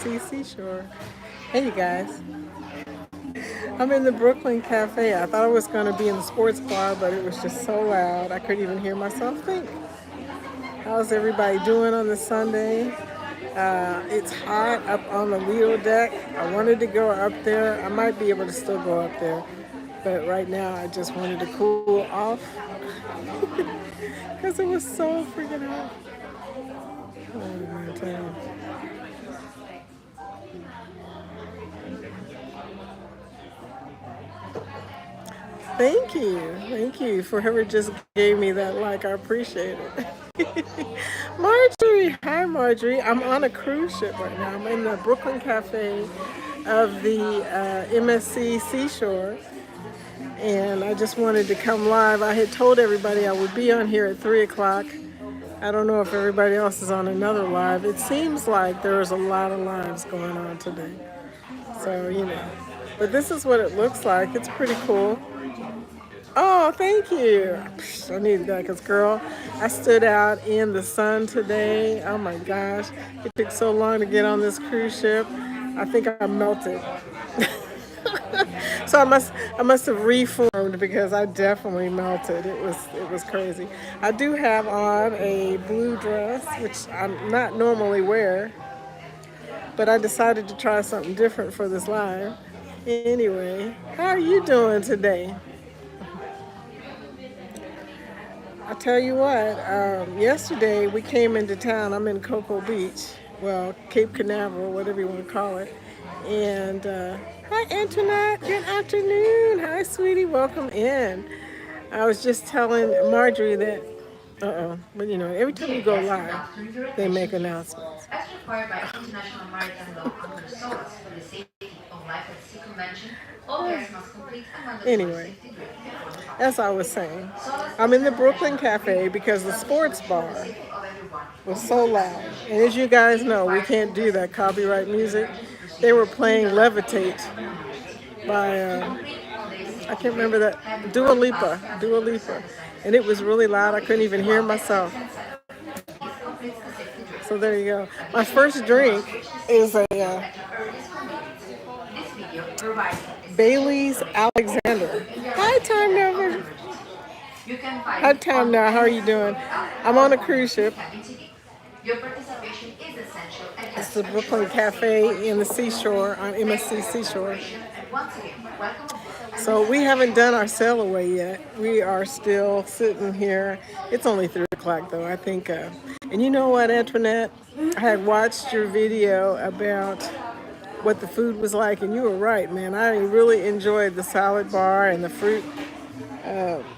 MSC Seashore. Hey, you guys. I'm in the Brooklyn Cafe. I thought I was going to be in the sports bar, but it was just so loud I couldn't even hear myself think. How's everybody doing on this Sunday? It's hot up on the Lido deck. I wanted to go up there. I might be able to still go up there, but right now I just wanted to cool off because it was so freaking hot. Oh, man, thank you. Thank you for whoever just gave me that like. I appreciate it. Marjorie. Hi, Marjorie. I'm on a cruise ship right now. I'm in the Brooklyn Cafe of the MSC Seashore. And I just wanted to come live. I had told everybody I would be on here at 3 o'clock. I don't know if everybody else is on another live. It seems like there's a lot of lives going on today. So, But this is what it looks like. It's pretty cool. Oh, thank you. I needed that because, girl, I stood out in the sun today. Oh my gosh. It took so long to get on this cruise ship. I think I melted. So I must have reformed because I definitely melted. It was crazy. I do have on a blue dress, which I'm not normally wear, but I decided to try something different for this live. Anyway, how are you doing today? I tell you what, yesterday we came into town. I'm in Cocoa Beach, well, Cape Canaveral, whatever you want to call it. And hi, Antoinette. Good afternoon. Hi, sweetie. Welcome in. I was just telling Marjorie that, but every time you go live, they make announcements. As required by international maritime law under SOLAS for the safety of life at sea convention, all guests must complete a mandatory anyway, safety briefing before departure. As I was saying, I'm in the Brooklyn Cafe because the sports bar was so loud. And as you guys know, we can't do that copyright music. They were playing Levitate by, I can't remember that, Dua Lipa. And it was really loud. I couldn't even hear myself. So there you go. My first drink is a Bailey's Alexander. Hi, Time Never. Hi, Time Now. How are you doing? I'm on a cruise ship. It's the Brooklyn Cafe in the Seashore on MSC Seashore. So we haven't done our sail away yet. We are still sitting here. It's only 3 o'clock though, I think. And you know what, Antoinette? I had watched your video about what the food was like, and you were right, man. I really enjoyed the salad bar and the fruit.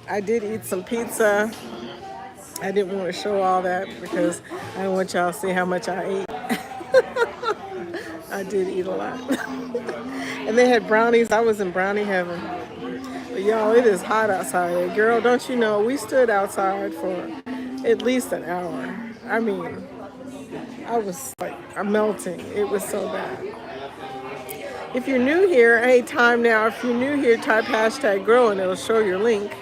I did eat some pizza. I didn't want to show all that because I don't want y'all to see how much I ate. I did eat a lot. And they had brownies. I was in brownie heaven. But y'all, it is hot outside. Girl, don't you know, we stood outside for at least an hour. I mean, I was like, I'm melting. It was so bad. If you're new here, hey, Time Now, if you're new here, type hashtag grow and it'll show your link.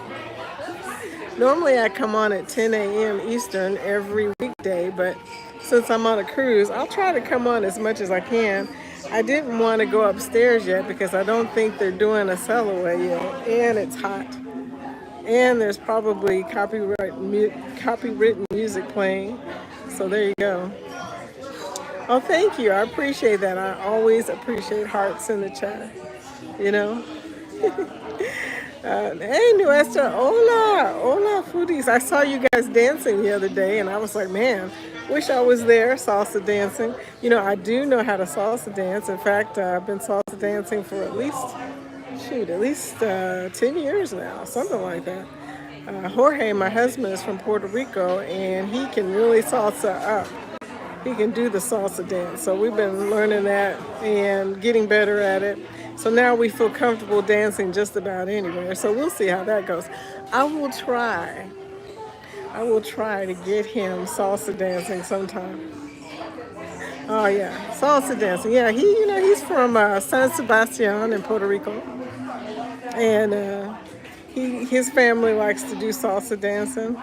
Normally I come on at 10 a.m. Eastern every weekday, but since I'm on a cruise, I'll try to come on as much as I can. I didn't want to go upstairs yet because I don't think they're doing a sell away yet, and it's hot. And there's probably copywritten music playing, so there you go. Oh, thank you. I appreciate that. I always appreciate hearts in the chat, you know. Hey, Nuestra, hola, foodies. I saw you guys dancing the other day, and I was like, man, wish I was there, salsa dancing. You know, I do know how to salsa dance. In fact, I've been salsa dancing for at least 10 years now, something like that. Jorge, my husband, is from Puerto Rico, and he can really salsa up. He can do the salsa dance. So we've been learning that and getting better at it. So now we feel comfortable dancing just about anywhere. So we'll see how that goes. I will try. I will try to get him salsa dancing sometime. Oh yeah, salsa dancing. Yeah, he's from San Sebastian in Puerto Rico, and his family likes to do salsa dancing.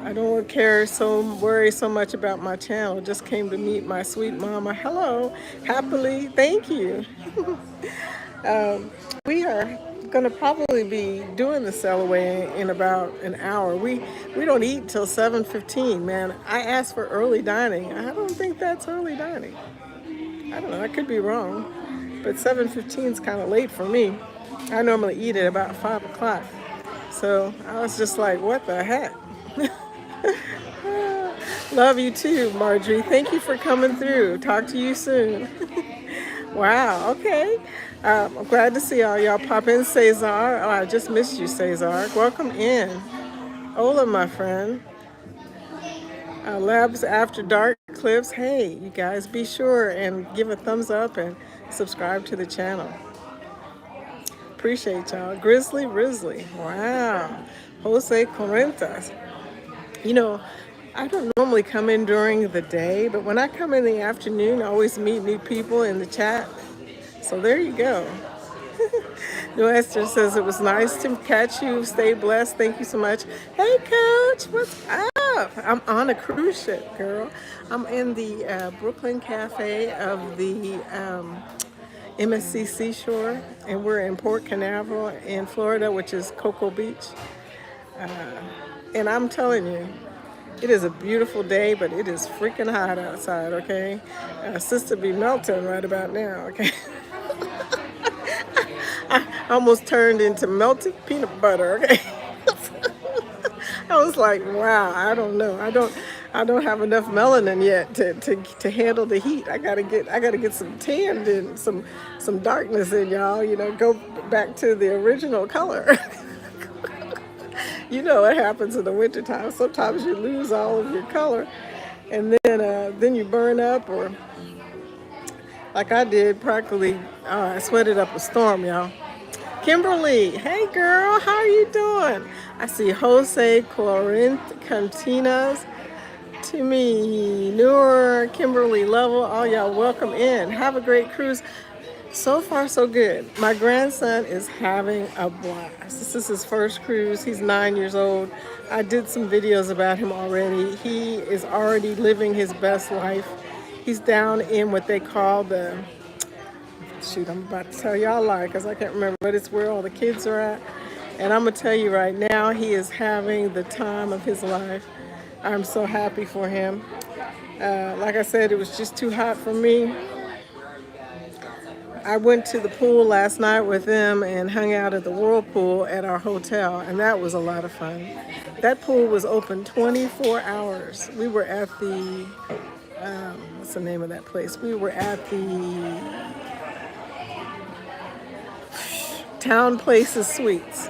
I don't worry so much about my channel. Just came to meet my sweet mama. Hello, happily, thank you. We are gonna probably be doing the sell away in about an hour. We don't eat till 7:15, man. I asked for early dining. I don't think that's early dining. I don't know, I could be wrong. But 7:15 is kind of late for me. I normally eat at about 5 o'clock. So I was just like, what the heck? Love you too, Marjorie. Thank you for coming through. Talk to you soon. Wow, okay. I'm glad to see all y'all pop in. Cesar, oh, I just missed you, Cesar. Welcome in. Hola, my friend. Labs After Dark Clips. Hey, you guys, be sure and give a thumbs up and subscribe to the channel. Appreciate y'all. Grizzly Risley. Wow. Jose Correntas. You know, I don't normally come in during the day, but when I come in the afternoon, I always meet new people in the chat. So there you go. No, Esther says it was nice to catch you. Stay blessed. Thank you so much. Hey, Coach, what's up? I'm on a cruise ship, girl. I'm in the Brooklyn Cafe of the MSC Seashore, and we're in Port Canaveral in Florida, which is Cocoa Beach. And I'm telling you, it is a beautiful day, but it is freaking hot outside, okay? Sister be melting right about now, okay? I almost turned into melted peanut butter, okay? I was like, wow, I don't know. I don't have enough melanin yet to handle the heat. I gotta get some tan in, some darkness in, y'all. You know, go back to the original color. You know what happens in the wintertime. Sometimes you lose all of your color, and then you burn up, or like I did practically. I sweated up a storm, y'all. Kimberly, hey girl, how are you doing? I see Jose Cantinas, Timmy, Noor, Kimberly Level, all y'all welcome in. Have a great cruise. So far, so good. My grandson is having a blast. This is his first cruise. He's 9 years old. I did some videos about him already. He is already living his best life. He's down in what they call the, shoot, I'm about to tell y'all a lie because I can't remember, but it's where all the kids are at. And I'm going to tell you right now, he is having the time of his life. I'm so happy for him. Like I said, it was just too hot for me. I went to the pool last night with them and hung out at the whirlpool at our hotel, and that was a lot of fun. That pool was open 24 hours. We were at the, what's the name of that place? We were at the Town Places Suites,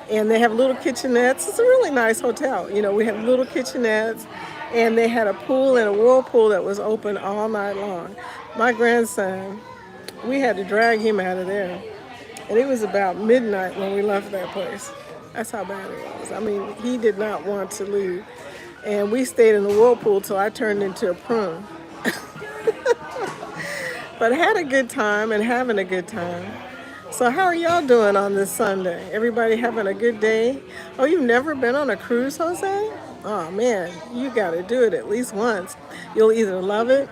and they have little kitchenettes. It's a really nice hotel. You know, we have little kitchenettes, and they had a pool and a whirlpool that was open all night long. My grandson, we had to drag him out of there. And it was about midnight when we left that place. That's how bad it was. I mean, he did not want to leave. And we stayed in the whirlpool till I turned into a prune. But I had a good time and having a good time. So how are y'all doing on this Sunday? Everybody having a good day? Oh, you've never been on a cruise, Jose? Oh man, you gotta do it at least once. You'll either love it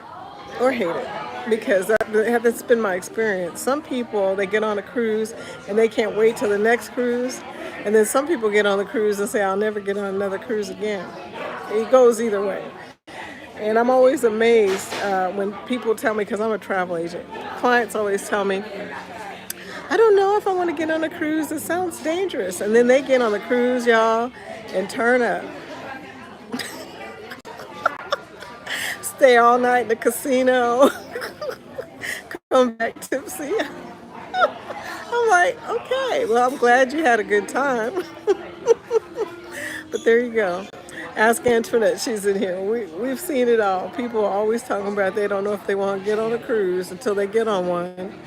or hate it, because that's been my experience. Some people, they get on a cruise and they can't wait till the next cruise. And then some people get on the cruise and say, I'll never get on another cruise again. It goes either way. And I'm always amazed when people tell me, because I'm a travel agent, clients always tell me, I don't know if I want to get on a cruise. It sounds dangerous. And then they get on the cruise, y'all, and turn up. Stay all night in the casino. Come back tipsy. I'm like, okay, well, I'm glad you had a good time. But there you go. Ask Antoinette, she's in here. We've seen it all. People are always talking about they don't know if they want to get on a cruise until they get on one.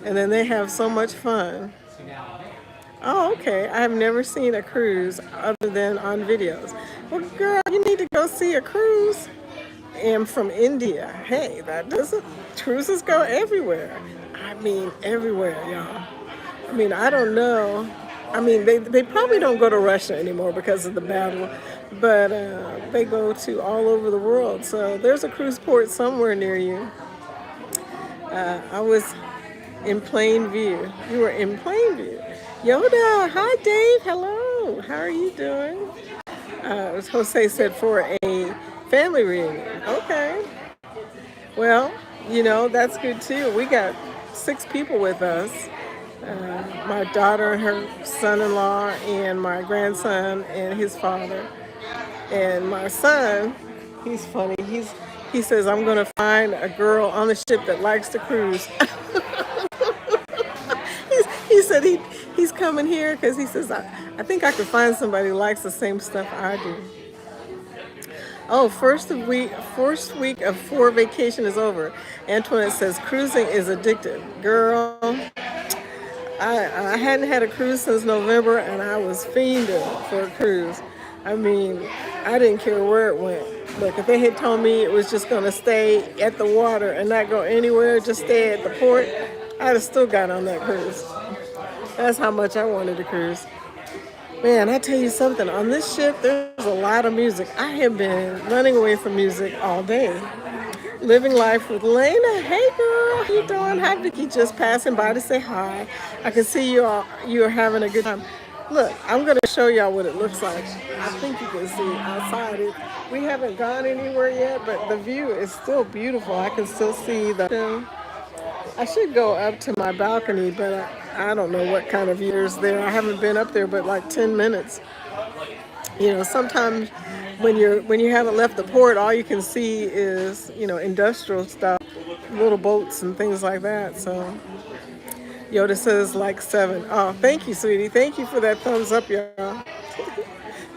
And then they have so much fun. Oh, okay. I have never seen a cruise other than on videos. Well, girl, you need to go see a cruise. Am from India. Hey, that doesn't, cruises go everywhere. I mean, everywhere, y'all. I mean, I don't know. I mean, they probably don't go to Russia anymore because of the battle. but they go to all over the world. So there's a cruise port somewhere near you. I was in plain view. You were in plain view. Yoda, hi Dave, hello. How are you doing? Jose said for a family reunion. Okay. Well, that's good too. We got 6 people with us. My daughter and her son-in-law and my grandson and his father. And my son, he's funny. He says, I'm going to find a girl on the ship that likes to cruise. He said he's coming here because he says, I think I could find somebody who likes the same stuff I do. Oh, first week of 4 vacation is over. Antoinette says, cruising is addictive. Girl, I hadn't had a cruise since November, and I was fiending for a cruise. I mean, I didn't care where it went. Look, if they had told me it was just going to stay at the water and not go anywhere, just stay at the port, I'd have still got on that cruise. That's how much I wanted to cruise. Man, I tell you something, on this ship, there's a lot of music. I have been running away from music all day. Living life with Lena. Hey girl, how you doing? Hi Vicky, just passing by to say hi. I can see you are having a good time. Look, I'm going to show y'all what it looks like. I think you can see outside. We haven't gone anywhere yet, but the view is still beautiful. I can still see the... I should go up to my balcony, but I don't know what kind of view is there. I haven't been up there but like 10 minutes. Sometimes when you haven't left the port, all you can see is, industrial stuff, little boats and things like that. So Yoda says like 7. Oh, thank you, sweetie. Thank you for that thumbs up, y'all.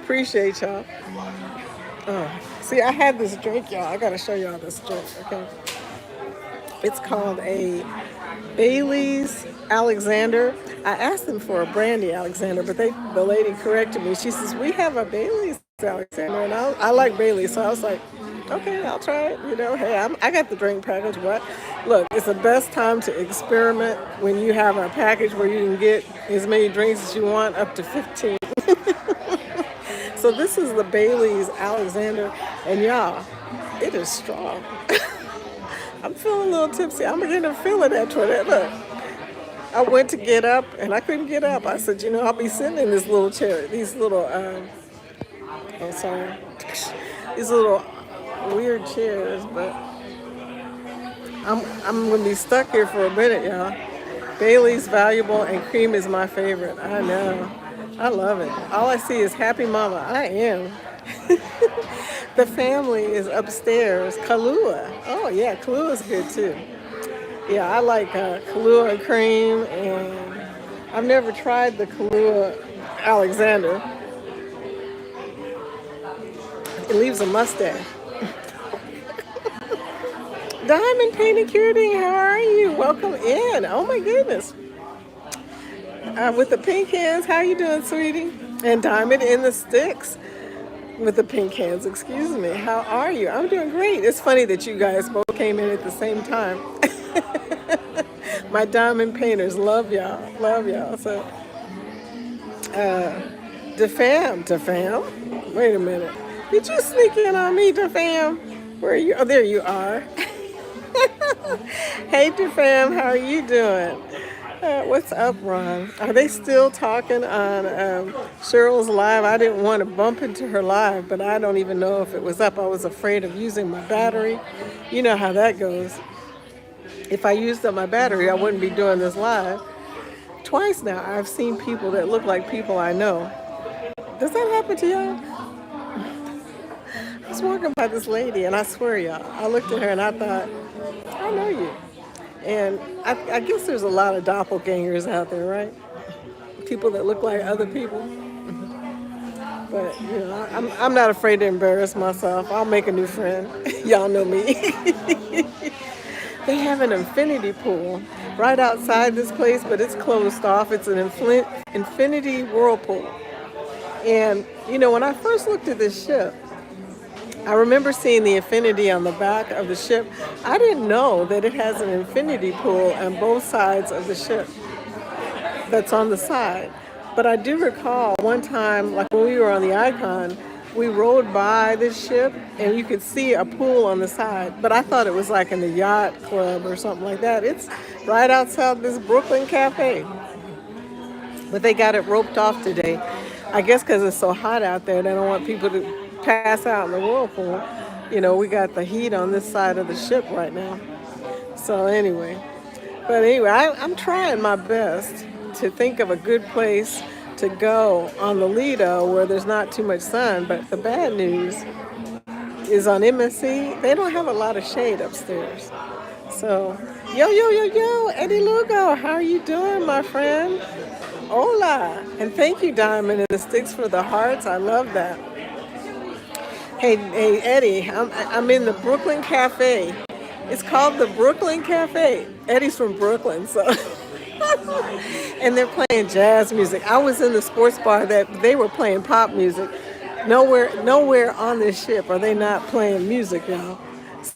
Appreciate y'all. See, I had this drink, y'all. I gotta show y'all this drink, okay? It's called a Bailey's Alexander. I asked them for a brandy Alexander, but the lady corrected me. She says, we have a Bailey's Alexander, and I like Bailey's, so I was like, okay, I'll try it. Hey, I got the drink package, but look, it's the best time to experiment when you have a package where you can get as many drinks as you want, up to 15. So this is the Bailey's Alexander, and y'all, it is strong. I'm feeling a little tipsy. I'm beginning to feel it after that. Look, I went to get up, and I couldn't get up. I said, I'll be sitting in this little chair, these little, these little weird chairs, but I'm going to be stuck here for a minute, y'all. Bailey's Valuable and Cream is my favorite. I know. I love it. All I see is happy mama. I am. The family is upstairs. Kahlua. Oh, yeah, Kahlua is good, too. Yeah, I like Kahlua and cream, and I've never tried the Kahlua Alexander. It leaves a mustache. Diamond Painted Curing, how are you? Welcome in. Oh, my goodness. With the pink hands, how you doing, sweetie? And Diamond in the sticks. With the pink hands, excuse me. How are you? I'm doing great. It's funny that you guys both came in at the same time. My diamond painters, love y'all. Love y'all. So, DeFam. Wait a minute. Did you sneak in on me, DeFam? Where are you? Oh, there you are. Hey, DeFam, how are you doing? What's up, Ron? Are they still talking on Cheryl's live? I didn't want to bump into her live, but I don't even know if it was up. I was afraid of using my battery. You know how that goes. If I used up my battery, I wouldn't be doing this live. Twice now, I've seen people that look like people I know. Does that happen to y'all? I was walking by this lady, and I swear, y'all, I looked at her and I thought, I know you. And I guess there's a lot of doppelgangers out there, right? People that look like other people. But, I'm not afraid to embarrass myself. I'll make a new friend. Y'all know me. They have an infinity pool right outside this place, but it's closed off. It's an infinity whirlpool. And, when I first looked at this ship, I remember seeing the infinity on the back of the ship. I didn't know that it has an infinity pool on both sides of the ship that's on the side. But I do recall one time, like when we were on the Icon, we rode by this ship and you could see a pool on the side, but I thought it was like in the yacht club or something like that. It's right outside this Brooklyn cafe, but they got it roped off today. I guess because it's so hot out there, they don't want people to pass out in the whirlpool. You know, we got the heat on this side of the ship right now. So anyway, I'm trying my best to think of a good place to go on the Lido where there's not too much sun. But the bad news is on MSC, they don't have a lot of shade upstairs. So, yo, Eddie Lugo, how are you doing, my friend? Hola, and thank you, Diamond and the Sticks, for the hearts. I love that. Hey, Eddie, I'm in the Brooklyn Cafe. It's called the Brooklyn Cafe. Eddie's from Brooklyn, so. And they're playing jazz music. I was in the sports bar that they were playing pop music. Nowhere on this ship are they not playing music, y'all.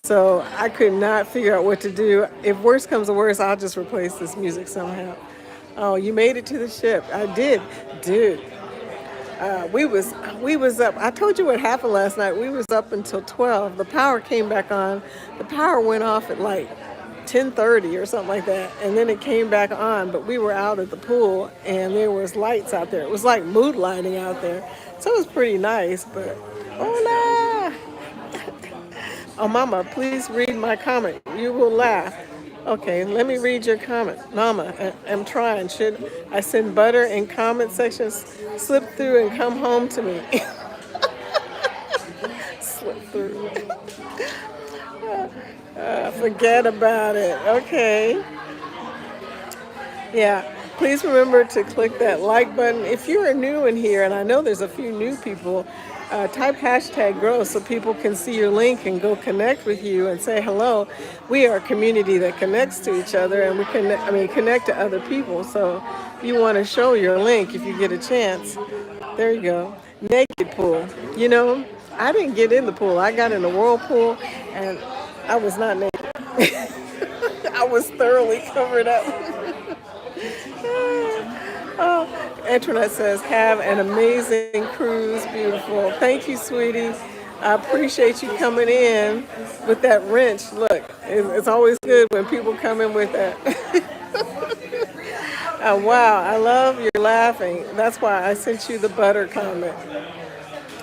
So I could not figure out what to do. If worse comes to worse, I'll just replace this music somehow. Oh, you made it to the ship. I did, dude. We was up. I told you what happened last night. We was up until 12. The power came back on. The power went off at like 10:30 or something like that, and then it came back on. But we were out at the pool, and there was lights out there. It was like mood lighting out there, so it was pretty nice. But hola, oh mama, please read my comment. You will laugh. Okay, let me read your comment. Mama, I'm trying. Should I send butter in comment sections? Slip through and come home to me. Slip through. Forget about it. Okay. Yeah. Please remember to click that like button. If you are new in here, and I know there's a few new people, type hashtag grow so people can see your link and go connect with you and say hello. We are a community that connects to each other, and we connect to other people. So you want to show your link if you get a chance. There you go. Naked pool. You know, I didn't get in the pool. I got in the whirlpool, and I was not naked. I was thoroughly covered up. Oh, Antoinette says, have an amazing cruise, beautiful. Thank you, sweetie. I appreciate you coming in with that wrench. Look, it's always good when people come in with that. Wow, I love your laughing. That's why I sent you the butter comment.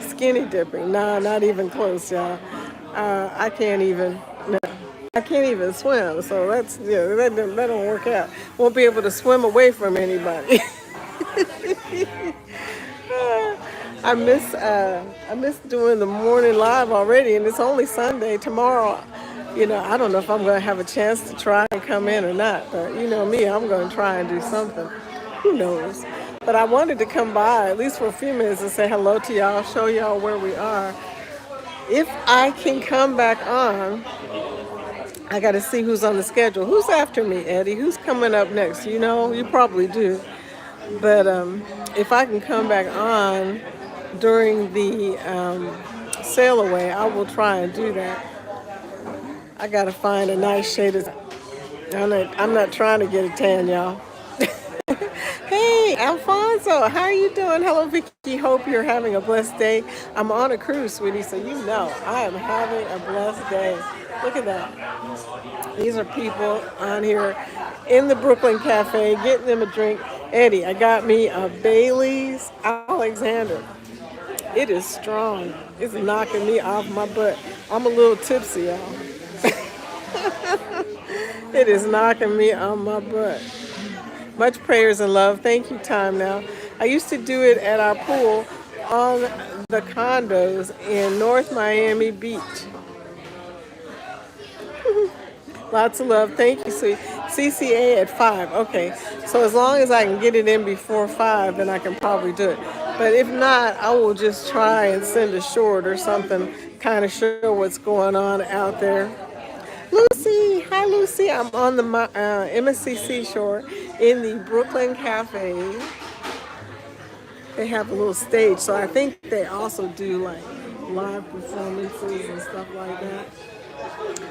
Skinny dipping. Nah, not even close, y'all. I can't even swim, so that don't work out. Won't be able to swim away from anybody. I miss doing the morning live already, and it's only Sunday. Tomorrow, I don't know if I'm going to have a chance to try and come in or not, but you know me, I'm going to try and do something. Who knows? But I wanted to come by, at least for a few minutes, and say hello to y'all, show y'all where we are. If I can come back on, I got to see who's on the schedule. Who's after me, Eddie? Who's coming up next? You know, you probably do. But if I can come back on during the sail away, I will try and do that. I got to find a nice shade of... I'm not trying to get a tan, y'all. Hey, Alfonso, how are you doing? Hello, Vicky. Hope you're having a blessed day. I'm on a cruise, sweetie, so you know I am having a blessed day. Look at that. These are people on here in the Brooklyn Cafe getting them a drink. Eddie, I got me a Bailey's Alexander. It is strong. It's knocking me off my butt. I'm a little tipsy, y'all. It is knocking me on my butt. Much prayers and love. Thank you, Time Now. I used to do it at our pool on the condos in North Miami Beach. Lots of love. Thank you, sweet. CCA at 5. Okay. So as long as I can get it in before 5, then I can probably do it. But if not, I will just try and send a short or something, kind of show what's going on out there. Lucy, hi Lucy. I'm on the MSC Seashore in the Brooklyn Cafe. They have a little stage, so I think they also do like live performances and stuff like that.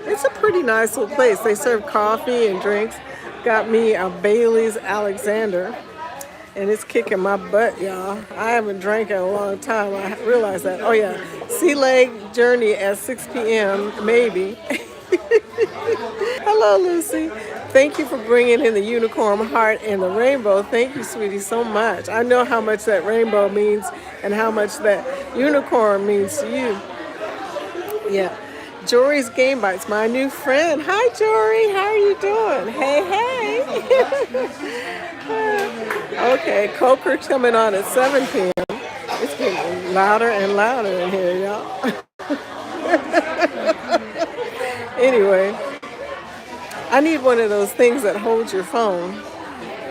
It's a pretty nice little place. They serve coffee and drinks. Got me a Bailey's Alexander. and it's kicking my butt, y'all. I haven't drank in a long time. I realize that. Oh yeah, sea leg journey at 6 p.m. maybe. Hello, Lucy. Thank you for bringing in the unicorn heart and the rainbow. Thank you, sweetie, so much. I know how much that rainbow means and how much that unicorn means to you. Yeah. Jory's Game Bites, my new friend. Hi, Jory. How are you doing? Hey, hey. Okay, Coker coming on at 7 p.m. It's getting louder and louder in here, y'all. Anyway, I need one of those things that holds your phone.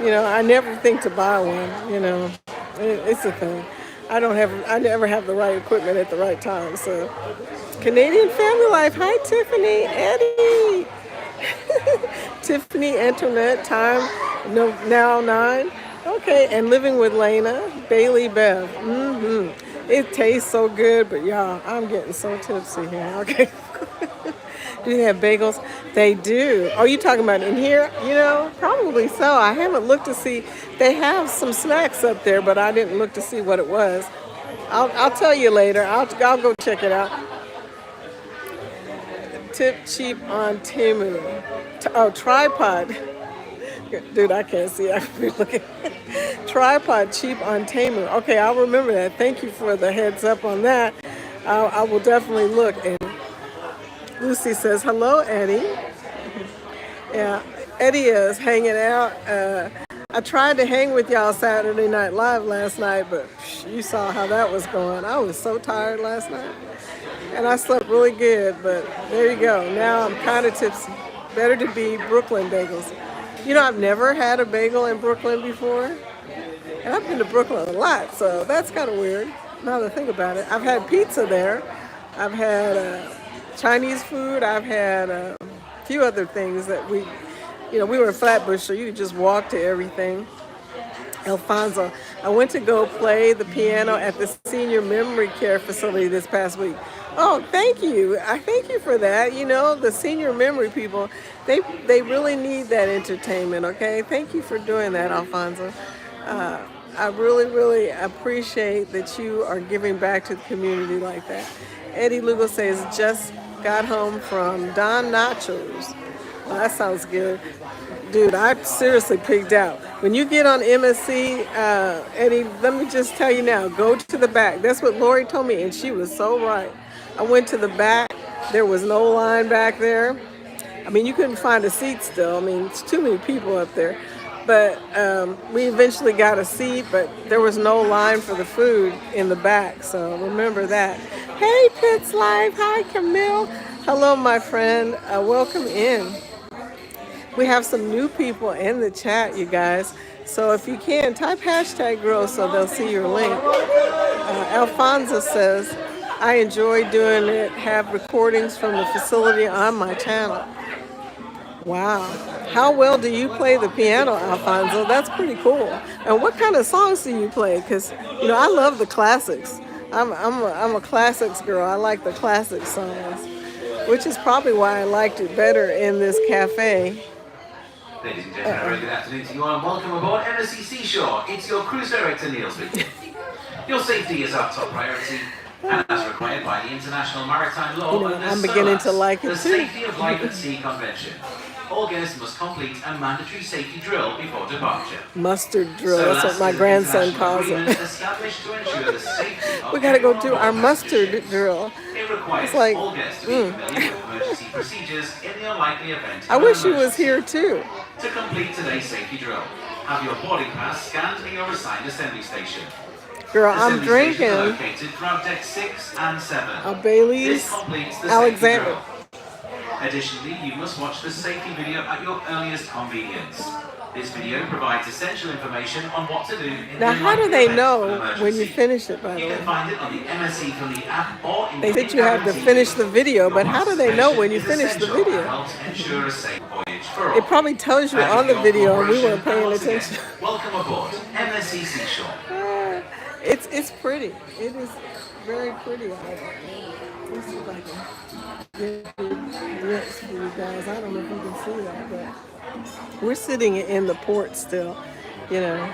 You know, I never think to buy one, you know. It's a thing. I never have the right equipment at the right time, so. Canadian Family Life. Hi, Tiffany, Eddie. Tiffany, Antoinette, time now 9. Okay, and Living with Lena, Bailey Bev. It tastes so good, but y'all, I'm getting so tipsy here. Okay. Do they have bagels? They do. Are you talking about in here? You know, probably so. I haven't looked to see. They have some snacks up there, but I didn't look to see what it was. I'll tell you later. I'll go check it out. Tip cheap on Temu. Tripod. Dude, I can't see. I be looking. Tripod cheap on Temu. Okay, I'll remember that. Thank you for the heads up on that. I will definitely look. And Lucy says, hello, Eddie. Yeah, Eddie is hanging out. I tried to hang with y'all Saturday Night Live last night, but you saw how that was going. I was so tired last night. And I slept really good, but there you go. Now I'm kind of tipsy. Better to be Brooklyn bagels. You know, I've never had a bagel in Brooklyn before. And I've been to Brooklyn a lot, so that's kind of weird, now that I think about it. I've had pizza there. I've had Chinese food. I've had a few other things that we were in Flatbush, so you could just walk to everything. Alfonso, I went to go play the piano at the Senior Memory Care Facility this past week. Oh, thank you. I thank you for that. You know, the senior memory people, they really need that entertainment, okay? Thank you for doing that, Alfonso. I really, really appreciate that you are giving back to the community like that. Eddie Lugo says, just got home from Don Nachos. Well, that sounds good. Dude, I seriously pigged out. When you get on MSC, Eddie, let me just tell you now, go to the back. That's what Lori told me, and she was so right. I went to the back. There was no line back there. I mean, you couldn't find a seat still. I mean, it's too many people up there. But we eventually got a seat, but there was no line for the food in the back. So remember that. Hey, Pitts Life. Hi, Camille. Hello, my friend. Welcome in. We have some new people in the chat, you guys. So if you can, type #girl so they'll see your link. Alfonso says, I enjoy doing it, have recordings from the facility on my channel. Wow. How well do you play the piano, Alfonso? That's pretty cool. And what kind of songs do you play? Because, you know, I love the classics. I'm a classics girl. I like the classic songs, which is probably why I liked it better in this cafe. Ladies and gentlemen, very good afternoon to you all and welcome aboard MSC Seashore. It's your cruise director, Neil speaking. Your safety is our top priority, and as required by the International Maritime Law, You know, I'm beginning to like it the too. Safety of Life at Sea Convention. All guests must complete a mandatory safety drill before departure. Mustard drill, that's what my grandson calls it. Established to ensure the safety of We gotta go do our mustard drill. It requires It's like, all guests to be familiar with emergency procedures in the unlikely event of I an wish he was emergency. here too. To complete today's safety drill, have your boarding pass scanned at your assigned assembly station. Girl, I'm Assembly stations are drinking located throughout deck 6 and 7. a Bailey's This completes the Alexander. safety drill. Additionally, you must watch the safety video at your earliest convenience. This video provides essential information on what to do in Now, the how do unlikely they event know of an when you emergency. finish it, by the You way? can find it on the MSC Foodie app or in They the said you have to guarantee finish the video, Your but how do they know when you participation finish the is essential video? and helps ensure a safe voyage for all. It probably tells you Thank on the for your video and we weren't cooperation, and paying once again, attention. Welcome aboard MSC Seashore. It's pretty. It is very pretty out there. Let's see if I can get a glimpse for you guys. I don't know if you can see that, but we're sitting in the port still, you know.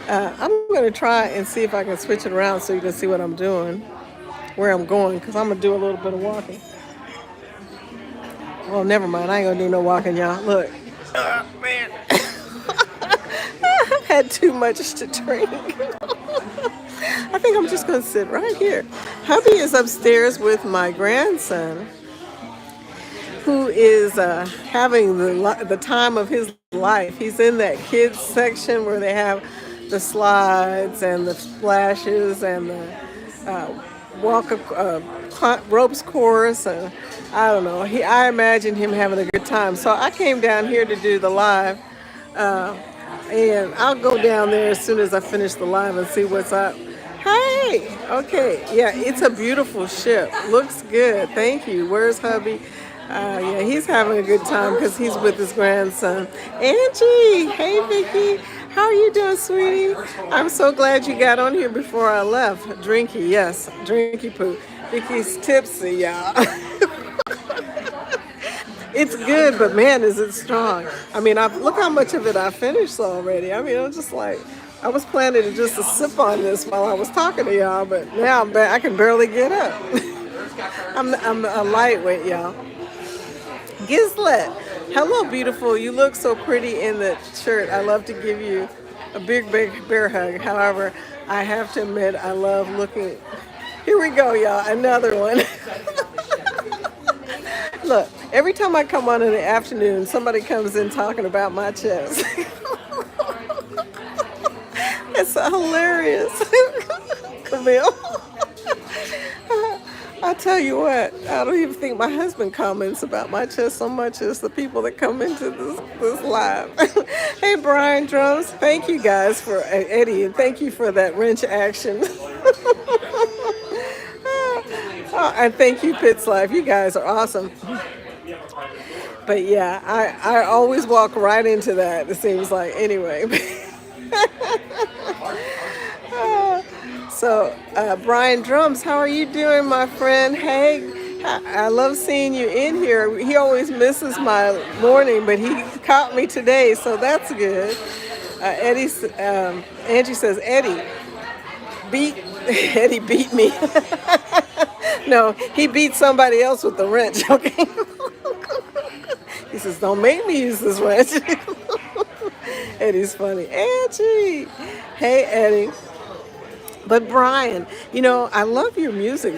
I'm going to try and see if I can switch it around so you can see what I'm doing, where I'm going, because I'm going to do a little bit of walking. Well, never mind. I ain't going to do no walking, y'all. Look. Man. I've had too much to drink. I think I'm just going to sit right here. Hubby is upstairs with my grandson, who is having the time of his life. He's in that kids section where they have the slides and the splashes and the ropes course. And I don't know. I imagine him having a good time. So I came down here to do the live. And I'll go down there as soon as I finish the live and see what's up. Hey, okay, yeah, it's a beautiful ship. Looks good. Thank you. Where's hubby? Yeah, he's having a good time because he's with his grandson. Angie, hey Vicky, how are you doing, sweetie? I'm so glad you got on here before I left. Drinky, yes, drinky poo. Vicky's tipsy, y'all. It's good, but man, is it strong. I mean, look how much of it I finished already. I mean, I'm just like, I was planning to just sip on this while I was talking to y'all, but now I'm back. I can barely get up. I'm a lightweight, y'all. Gizlet, hello, beautiful. You look so pretty in the shirt. I love to give you a big bear hug. However, I have to admit, I love looking. Here we go, y'all. Another one. Look, every time I come on in the afternoon, somebody comes in talking about my chest. It's hilarious. Camille. I tell you what, I don't even think my husband comments about my chest so much as the people that come into this live. Hey, Brian Drums, thank you guys for Eddie, and thank you for that wrench action. Oh, and thank you, Pitts Life. You guys are awesome. But yeah, I always walk right into that, it seems like. Anyway. So, Brian Drums, how are you doing, my friend? Hey, I love seeing you in here. He always misses my morning, but he caught me today, so that's good. Angie says, Eddie beat me. No, he beat somebody else with the wrench, okay? He says, don't make me use this wrench. Eddie's funny. Angie! Hey, Eddie. But Brian, you know, I love your music.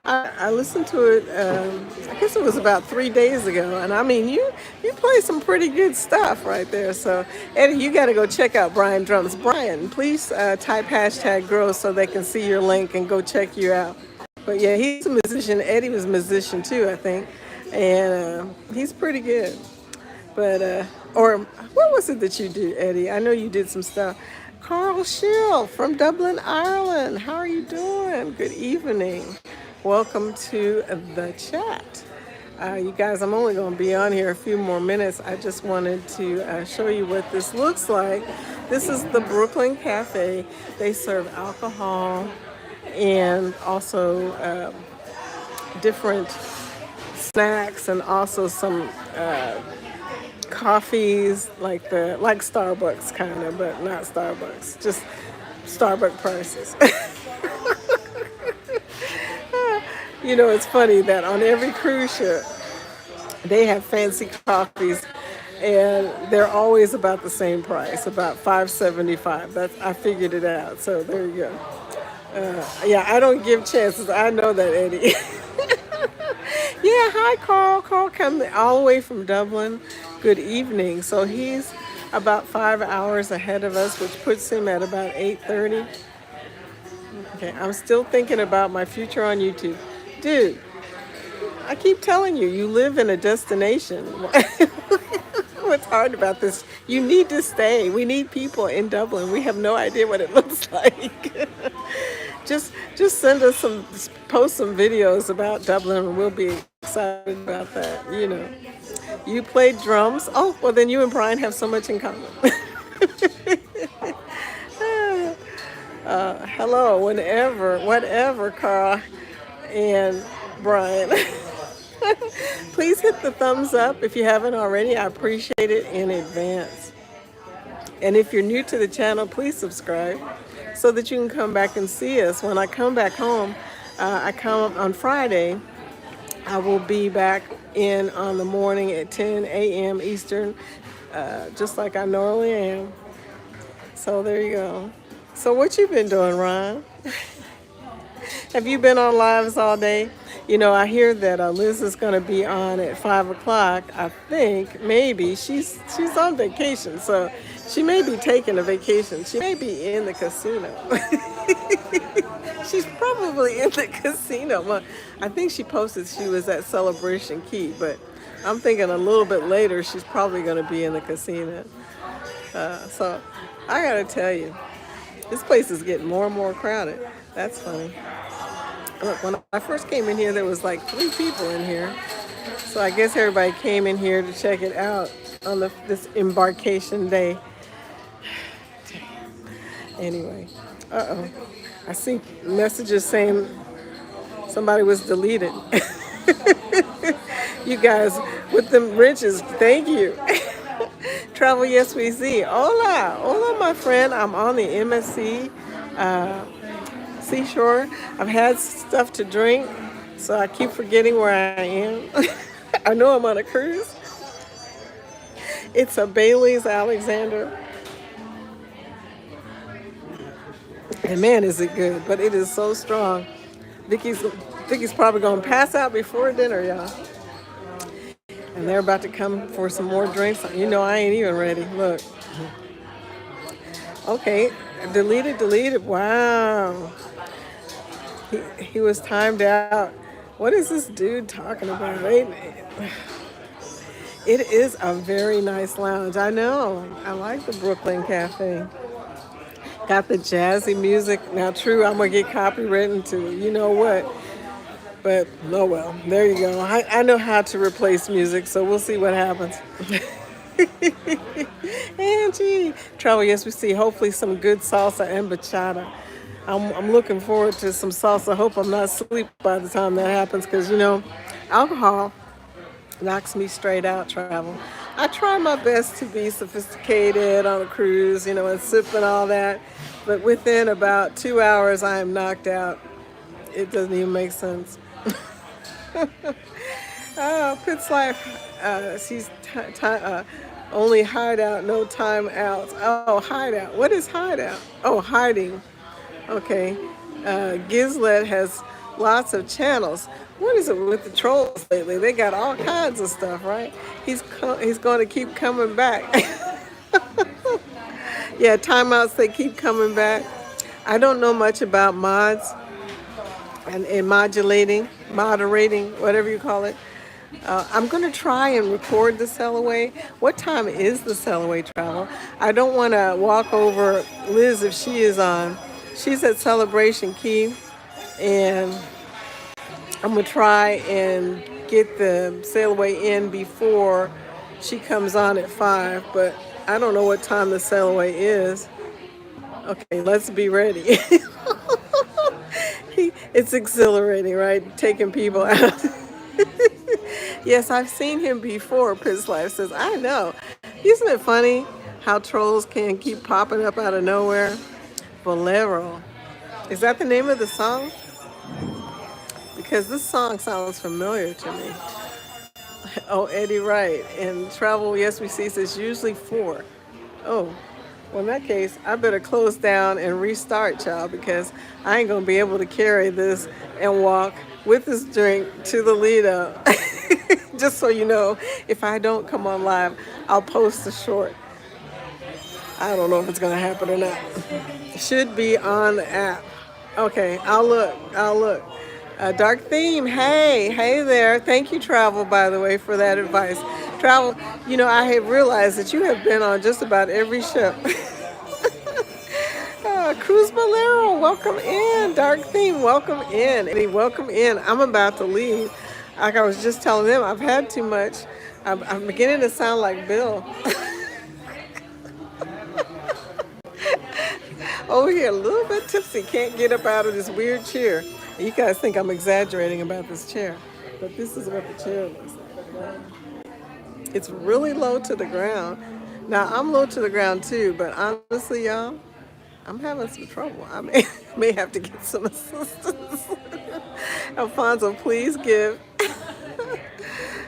I listened to it, I guess it was about 3 days ago. And I mean, you play some pretty good stuff right there. So, Eddie, you got to go check out Brian Drums. Brian, please type #grow so they can see your link and go check you out. But yeah, he's a musician. Eddie was a musician too, I think. And he's pretty good. But, or what was it that you did, Eddie? I know you did some stuff. Carl Schill from Dublin, Ireland. How are you doing? Good evening. Welcome to the chat. You guys, I'm only going to be on here a few more minutes. I just wanted to show you what this looks like. This is the Brooklyn Cafe. They serve alcohol and also different snacks and also some coffees like Starbucks kind of, but not Starbucks, just Starbucks prices. You know, it's funny that on every cruise ship they have fancy coffees and they're always about the same price, about $5.75. I figured it out, so there you go. Yeah, I don't give chances. I know that, Eddie. Yeah, hi, Carl. Carl come all the way from Dublin. Good evening. So he's about 5 hours ahead of us, which puts him at about 8:30. Okay, I'm still thinking about my future on YouTube. Dude, I keep telling you, you live in a destination. What's hard about this? You need to stay. We need people in Dublin. We have no idea what it looks like. Just send us post some videos about Dublin and we'll be excited about that, you know. You played drums? Oh, well then you and Brian have so much in common. Hello, whatever, Carl and Brian. Please hit the thumbs up if you haven't already. I appreciate it in advance. And if you're new to the channel, please subscribe so that you can come back and see us. When I come back home, I come on Friday. I will be back in on the morning at 10 a.m. Eastern, just like I normally am. So there you go. So what you been doing, Ron? Have you been on lives all day? You know, I hear that Liz is going to be on at 5 o'clock. I think maybe she's on vacation, so she may be taking a vacation. She may be in the casino. She's probably in the casino. Well, I think she posted she was at Celebration Key, but I'm thinking a little bit later she's probably going to be in the casino. So I got to tell you, this place is getting more and more crowded. That's funny. Look, when I first came in here, there was like 3 people in here. So I guess everybody came in here to check it out on this embarkation day. Anyway, I see messages saying somebody was deleted. You guys with them riches, thank you. Travel, yes, we see. Hola, hola, my friend. I'm on the MSC Seashore. I've had stuff to drink, so I keep forgetting where I am. I know I'm on a cruise. It's a Bailey's Alexander. And man, is it good, but it is so strong. Vicky's probably going to pass out before dinner, y'all. And they're about to come for some more drinks. You know I ain't even ready. Look. Okay, deleted. Wow. He was timed out. What is this dude talking about? It is a very nice lounge. I know. I like the Brooklyn Cafe. Got the jazzy music. Now, true, I'm going to get copywritten to you know what. But, oh well, there you go. I know how to replace music, so we'll see what happens. Angie. Travel, yes, we see. Hopefully some good salsa and bachata. I'm looking forward to some salsa. Hope I'm not asleep by the time that happens because, you know, alcohol knocks me straight out, Travel. I try my best to be sophisticated on a cruise, you know, and sip and all that. But within about 2 hours, I am knocked out. It doesn't even make sense. Pit's Life, she's only hideout, no time out. Oh, hideout. What is hideout? Oh, hiding. Okay. Gizlet has lots of channels. What is it with the trolls lately? They got all kinds of stuff, right? He's going to keep coming back. Yeah, timeouts, they keep coming back. I don't know much about mods and moderating, whatever you call it. I'm going to try and record the sail away. What time is the sail away, Travel? I don't want to walk over Liz if she is on. She's at Celebration Key, and I'm going to try and get the sail away in before she comes on at 5, but I don't know what time the sail away is. Okay, let's be ready. It's exhilarating, right? Taking people out. Yes, I've seen him before, Piss Life says. I know. Isn't it funny how trolls can keep popping up out of nowhere? Bolero. Is that the name of the song? Because this song sounds familiar to me. Oh, Eddie Wright. And Travel, yes, we see, says usually 4. Oh. Well, in that case, I better close down and restart, child, because I ain't going to be able to carry this and walk with this drink to the Lido. Just so you know, if I don't come on live, I'll post a short. I don't know if it's going to happen or not. Should be on the app. Okay, I'll look. Dark Theme, hey there. Thank you, Travel, by the way, for that advice. Travel, you know, I have realized that you have been on just about every ship. Cruz Bolero, welcome in. Dark Theme, welcome in. Eddie, welcome in. I'm about to leave. Like I was just telling them, I've had too much. I'm beginning to sound like Bill. Over here, a little bit tipsy, can't get up out of this weird chair. You guys think I'm exaggerating about this chair, but this is what the chair looks like. It's really low to the ground, Now I'm low to the ground too, but honestly, y'all, I'm having some trouble. I may have to get some assistance. Alfonso, please give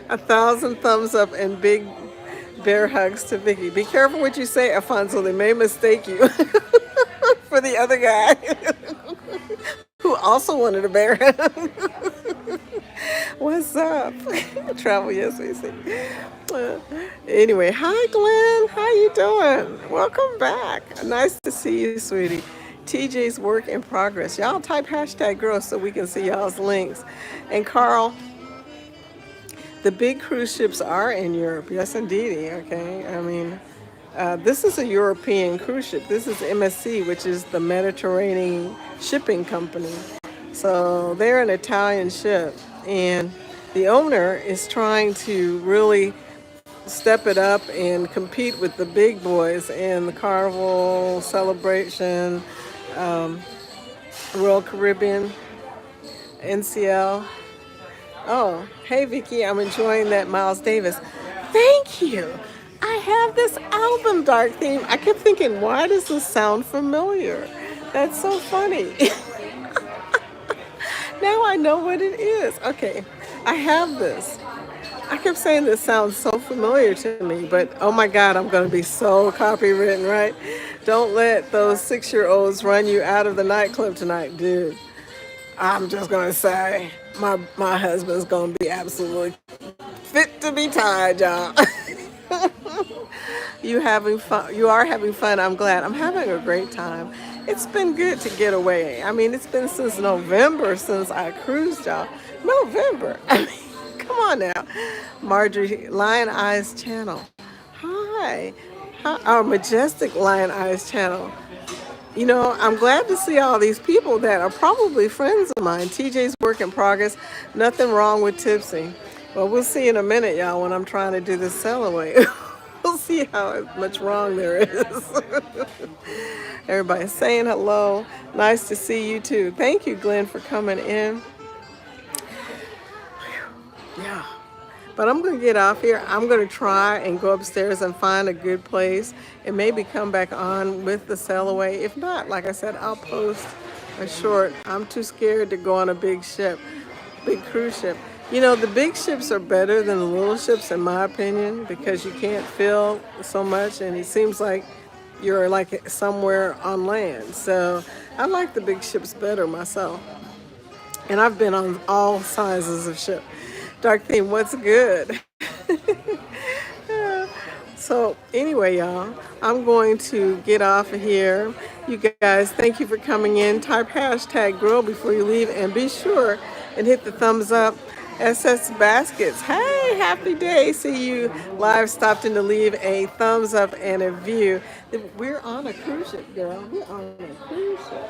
1,000 thumbs up and big bear hugs to Vicky. Be careful what you say, Alfonso. They may mistake you for the other guy who also wanted a bear hug. What's up? Travel, yes, we see. Anyway, hi Glenn. How you doing? Welcome back. Nice to see you, sweetie. TJ's work in progress. Y'all type hashtag girl so we can see y'all's links. And Carl, the big cruise ships are in Europe. Yes, indeedy. Okay. I mean, this is a European cruise ship. This is MSC, which is the Mediterranean shipping company. So they're an Italian ship, and the owner is trying to really step it up and compete with the big boys in the Carnival, Celebration, Royal Caribbean, NCL. Oh, hey Vicky, I'm enjoying that Miles Davis. Thank you. I have this album, Dark Theme. I kept thinking, why does this sound familiar? That's so funny. Now I know what it is. Okay, I have this. I kept saying this sounds so familiar to me, but oh my God, I'm going to be so copywritten, right? Don't let those 6-year-olds run you out of the nightclub tonight, dude. I'm just going to say my husband's going to be absolutely fit to be tied, y'all. You having fun? You are having fun. I'm glad. I'm having a great time. It's been good to get away. I mean, it's been since November since I cruised, y'all. November. I mean, come on now. Marjorie, Lion Eyes Channel. Hi. Our majestic Lion Eyes Channel. You know, I'm glad to see all these people that are probably friends of mine. TJ's work in progress. Nothing wrong with Tipsy. Well, we'll see in a minute, y'all, when I'm trying to do this sell away. We'll see how much wrong there is. Everybody saying hello. Nice to see you too. Thank you, Glenn, for coming in. Yeah. But I'm going to get off here. I'm going to try and go upstairs and find a good place and maybe come back on with the sail away. If not, like I said, I'll post a short. I'm too scared to go on a big ship, big cruise ship. You know, the big ships are better than the little ships, in my opinion, because you can't feel so much, and it seems like you're like somewhere on land. So I like the big ships better myself. And I've been on all sizes of ship. Dark Theme, what's good? So anyway, y'all, I'm going to get off of here. You guys, thank you for coming in. Type hashtag girl before you leave, and be sure and hit the thumbs up. SS Baskets, hey, happy day. See you live. Stopped in to leave a thumbs up and a view. We're on a cruise ship, girl. We're on a cruise ship.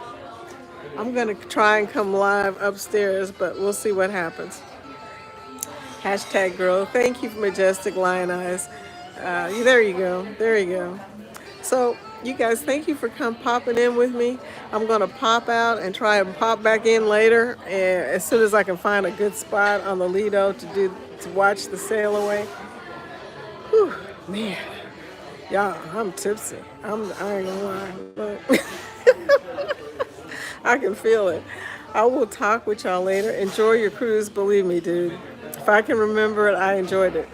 I'm going to try and come live upstairs, but we'll see what happens. Hashtag girl. Thank you for Majestic Lion Eyes. There you go. There you go. So, you guys, thank you for popping in with me. I'm going to pop out and try and pop back in later as soon as I can find a good spot on the Lido to watch the sail away. Whew, man. Y'all, I'm tipsy. I ain't gonna lie. But I can feel it. I will talk with y'all later. Enjoy your cruise. Believe me, dude. If I can remember it, I enjoyed it.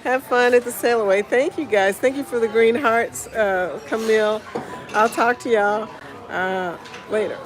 Have fun at the sail away. Thank you, guys. Thank you for the green hearts, Camille. I'll talk to y'all later.